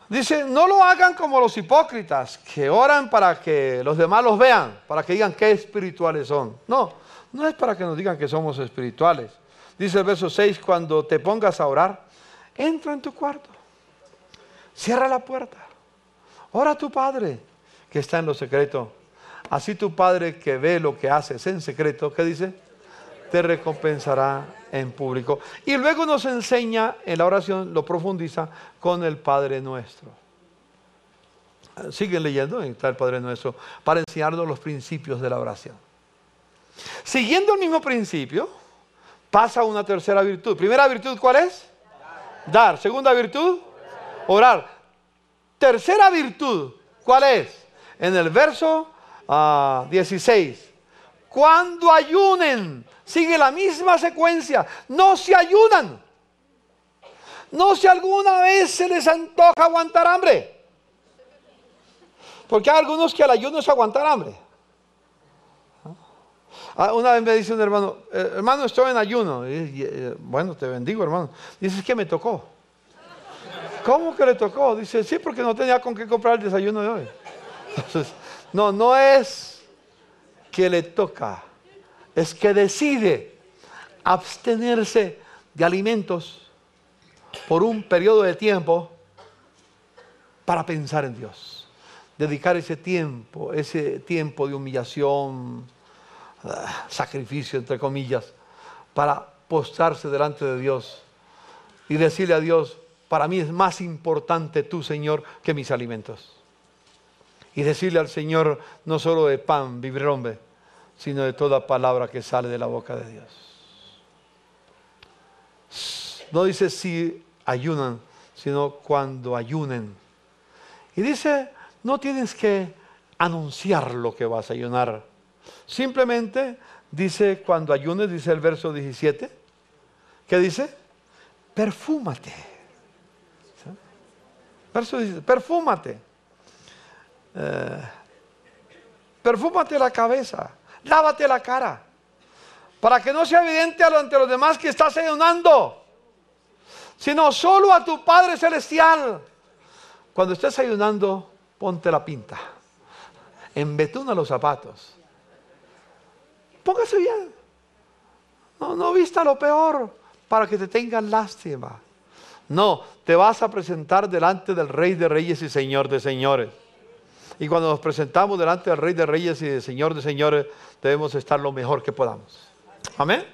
Dice, no lo hagan como los hipócritas, que oran para que los demás los vean, para que digan qué espirituales son. No, no es para que nos digan que somos espirituales. Dice el verso 6, cuando te pongas a orar, entra en tu cuarto, cierra la puerta, ora a tu Padre que está en lo secreto. Así tu Padre que ve lo que haces en secreto, ¿qué dice? Te recompensará en público. Y luego nos enseña en la oración, lo profundiza con el Padre Nuestro. Siguen leyendo, está el Padre Nuestro, para enseñarnos los principios de la oración. Siguiendo el mismo principio, pasa una tercera virtud. Primera virtud, ¿cuál es? Dar. Segunda virtud, orar. Tercera virtud, ¿cuál es? En el verso 16. Cuando ayunen, sigue la misma secuencia. No se ayunan. No si alguna vez se les antoja aguantar hambre. Porque hay algunos que al ayuno es aguantar hambre. Una vez me dice un hermano, hermano, estoy en ayuno. Bueno, te bendigo, hermano. Dice, es que me tocó. ¿Cómo que le tocó? Dice, sí, porque no tenía con qué comprar el desayuno de hoy. Entonces, no es que le toca es que decide abstenerse de alimentos por un periodo de tiempo para pensar en Dios. Dedicar ese tiempo de humillación, sacrificio entre comillas, para postrarse delante de Dios y decirle a Dios: para mí es más importante tú, Señor, que mis alimentos. Y decirle al Señor: no solo de pan vivirá el hombre, sino de toda palabra que sale de la boca de Dios. No dice si ayunan, sino cuando ayunen. Y dice: no tienes que anunciar lo que vas a ayunar. Simplemente dice, cuando ayunes, dice el verso 17, ¿qué dice? Perfúmate. ¿Sí? Verso 17, perfúmate. Perfúmate la cabeza, lávate la cara, para que no sea evidente ante los demás que estás ayunando, sino solo a tu Padre Celestial. Cuando estés ayunando, ponte la pinta, embetuna los zapatos, póngase bien, no vista lo peor, para que te tengan lástima. No, te vas a presentar delante del Rey de Reyes y Señor de Señores. Y cuando nos presentamos delante del Rey de Reyes y del Señor de Señores, debemos estar lo mejor que podamos. Amén.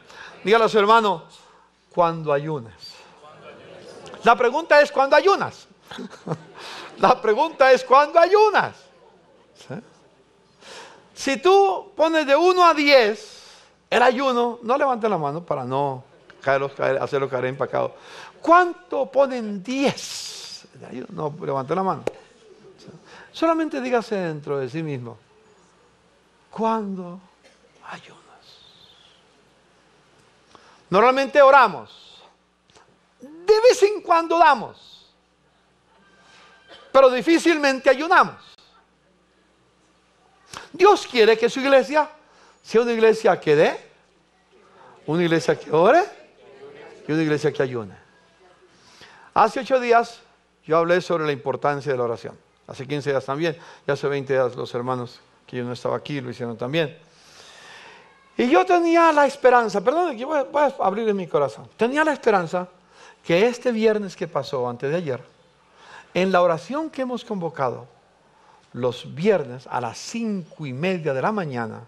Dígale a su hermano: cuando ayunes. La pregunta es: ¿cuándo ayunas? La pregunta es: ¿cuándo ayunas? ¿Sí? Si tú pones de 1 a 10 el ayuno, no levanten la mano para no hacerlo caer en pecado. ¿Cuánto ponen 10? No levanten la mano. Solamente dígase dentro de sí mismo: ¿cuándo ayunas? Normalmente oramos, de vez en cuando damos, pero difícilmente ayunamos. Dios quiere que su iglesia sea una iglesia que dé, una iglesia que ore y una iglesia que ayune. Hace 8 días yo hablé sobre la importancia de la oración. Hace 15 días también, y hace 20 días los hermanos que yo no estaba aquí lo hicieron también. Y yo tenía la esperanza, perdón, voy a abrir mi corazón. Tenía la esperanza que este viernes que pasó, antes de ayer, en la oración que hemos convocado los viernes a las 5:30 de la mañana,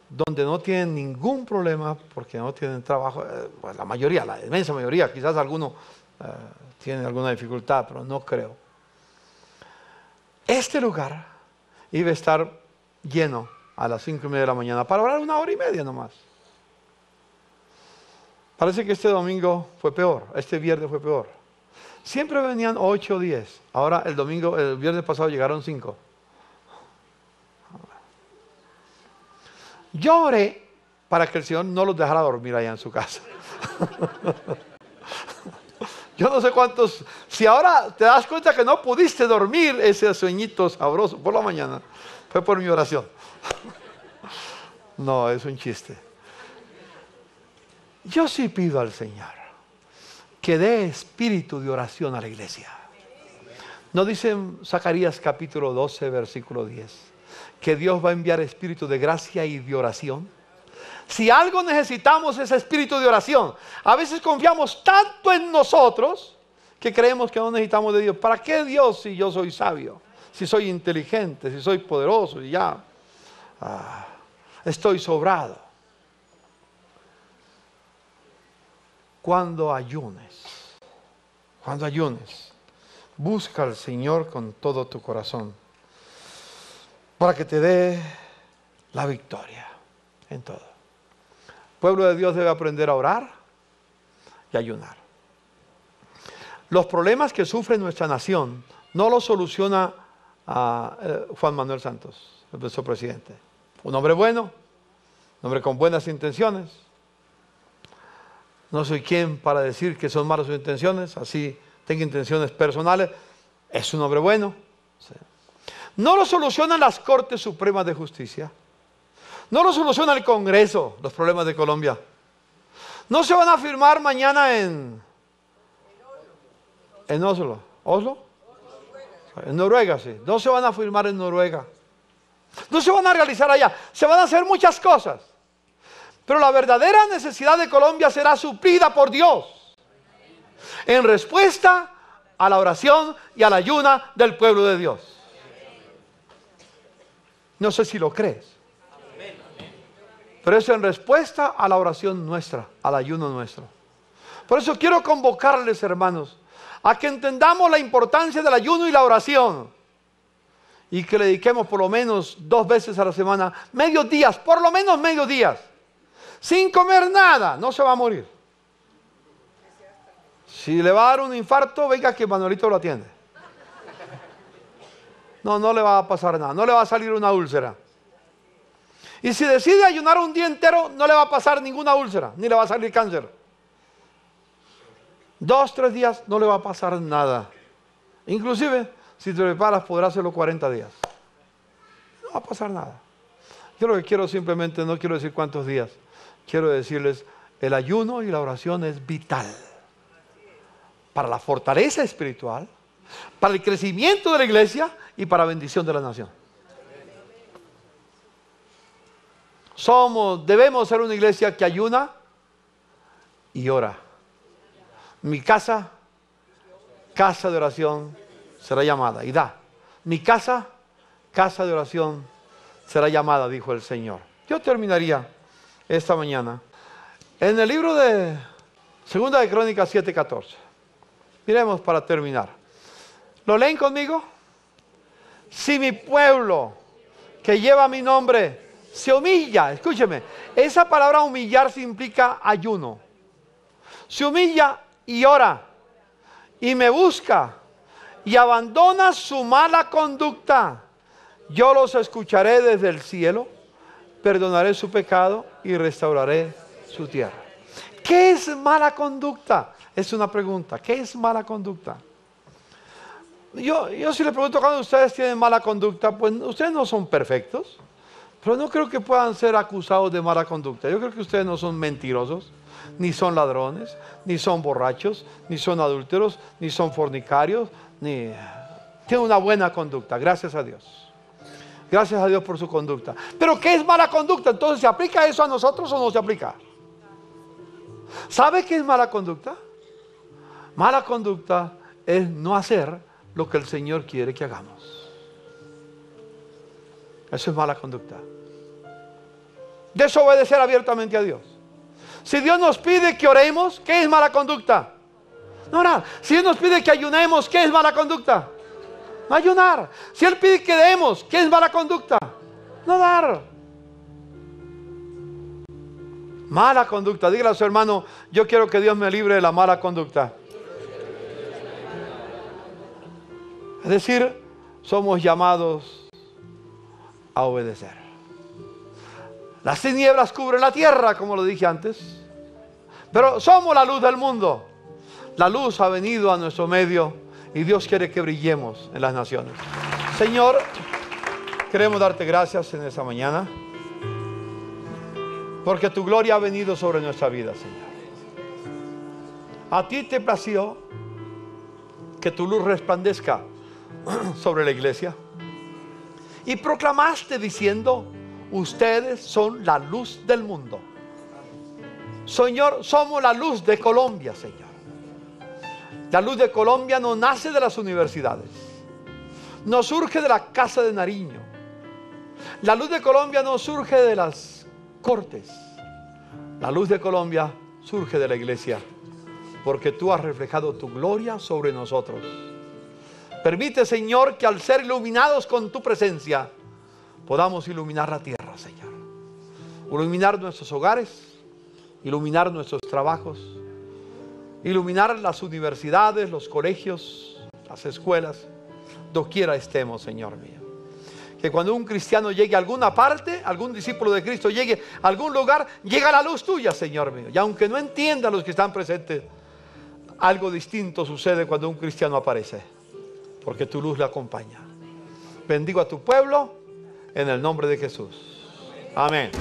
donde no tienen ningún problema porque no tienen trabajo, pues la mayoría, la inmensa mayoría, quizás alguno tiene alguna dificultad, pero no creo. Este lugar iba a estar lleno a las 5:30 de la mañana para orar 1 hora y media nomás. Parece que este domingo fue peor, este viernes fue peor. Siempre venían 8 o 10, ahora el viernes pasado llegaron 5. Yo oré para que el Señor no los dejara dormir allá en su casa. Yo no sé cuántos, si ahora te das cuenta que no pudiste dormir ese sueñito sabroso por la mañana, fue por mi oración. No, es un chiste. Yo sí pido al Señor que dé espíritu de oración a la iglesia. ¿No dice en Zacarías capítulo 12, versículo 10, que Dios va a enviar espíritu de gracia y de oración? Si algo necesitamos es espíritu de oración. A veces confiamos tanto en nosotros que creemos que no necesitamos de Dios. ¿Para qué Dios si yo soy sabio? Si soy inteligente, si soy poderoso y ya estoy sobrado. Cuando ayunes, busca al Señor con todo tu corazón para que te dé la victoria en todo. El pueblo de Dios debe aprender a orar y ayunar. Los problemas que sufre nuestra nación no los soluciona Juan Manuel Santos, nuestro presidente. Un hombre bueno, un hombre con buenas intenciones. No soy quien para decir que son malas sus intenciones, así tenga intenciones personales. Es un hombre bueno. Sí. No lo solucionan las Cortes Supremas de Justicia. No lo soluciona el Congreso, los problemas de Colombia. No se van a firmar mañana en Oslo. ¿Oslo? En Noruega, sí. No se van a firmar en Noruega. No se van a realizar allá, se van a hacer muchas cosas. Pero la verdadera necesidad de Colombia será suplida por Dios en respuesta a la oración y a la ayuna del pueblo de Dios. No sé si lo crees. Pero eso en respuesta a la oración nuestra, al ayuno nuestro. Por eso quiero convocarles, hermanos, a que entendamos la importancia del ayuno y la oración. Y que le dediquemos por lo menos 2 veces a la semana, medios días, por lo menos medios días. Sin comer nada, no se va a morir. Si le va a dar un infarto, venga que Manuelito lo atiende. No le va a pasar nada, no le va a salir una úlcera. Y si decide ayunar un día entero, no le va a pasar ninguna úlcera, ni le va a salir cáncer. 2, 3 días no le va a pasar nada. Inclusive, si te preparas, podrás hacerlo 40 días. No va a pasar nada. Yo lo que quiero simplemente, no quiero decir cuántos días, quiero decirles, el ayuno y la oración es vital para la fortaleza espiritual, para el crecimiento de la iglesia y para la bendición de la nación. Debemos ser una iglesia que ayuna y ora. Mi casa de oración será llamada. Y da. Mi casa de oración será llamada, dijo el Señor. Yo terminaría esta mañana en el libro de 2 de Crónicas 7:14. Miremos para terminar. ¿Lo leen conmigo? Si mi pueblo que lleva mi nombre se humilla, escúcheme, esa palabra humillarse implica ayuno. Se humilla y ora y me busca y abandona su mala conducta, yo los escucharé desde el cielo, perdonaré su pecado y restauraré su tierra. ¿Qué es mala conducta? Es una pregunta. ¿Qué es mala conducta? Yo si le pregunto cuando ustedes tienen mala conducta, pues ustedes no son perfectos, pero no creo que puedan ser acusados de mala conducta. Yo creo que ustedes no son mentirosos, ni son ladrones, ni son borrachos, ni son adúlteros, ni son fornicarios, ni tienen una buena conducta, gracias a Dios. Gracias a Dios por su conducta. Pero ¿qué es mala conducta? Entonces, ¿se aplica eso a nosotros o no se aplica? ¿Sabe qué es mala conducta? Mala conducta es no hacer lo que el Señor quiere que hagamos. Eso es mala conducta. Desobedecer abiertamente a Dios. Si Dios nos pide que oremos, ¿qué es mala conducta? No orar. Si Dios nos pide que ayunemos, ¿qué es mala conducta? No ayunar. Si Él pide que demos, ¿qué es mala conducta? No dar. Mala conducta. Dígale a su hermano, yo quiero que Dios me libre de la mala conducta. Es decir, somos llamados a obedecer. Las tinieblas cubren la tierra, como lo dije antes, pero somos la luz del mundo. La luz ha venido a nuestro medio y Dios quiere que brillemos en las naciones. Señor, queremos darte gracias en esta mañana, porque tu gloria ha venido sobre nuestra vida, Señor. A ti te plació que tu luz resplandezca sobre la iglesia y proclamaste diciendo: ustedes son la luz del mundo. Señor, somos la luz de Colombia, Señor. La luz de Colombia no nace de las universidades, no surge de la Casa de Nariño. La luz de Colombia no surge de las cortes. La luz de Colombia surge de la iglesia, porque tú has reflejado tu gloria sobre nosotros. Permite, Señor, que al ser iluminados con tu presencia, podamos iluminar la tierra, Señor. Iluminar nuestros hogares, iluminar nuestros trabajos, iluminar las universidades, los colegios, las escuelas, doquiera estemos, Señor mío. Que cuando un cristiano llegue a alguna parte, algún discípulo de Cristo llegue a algún lugar, llega la luz tuya, Señor mío. Y aunque no entiendan los que están presentes, algo distinto sucede cuando un cristiano aparece, porque tu luz le acompaña. Bendigo a tu pueblo en el nombre de Jesús. Amén.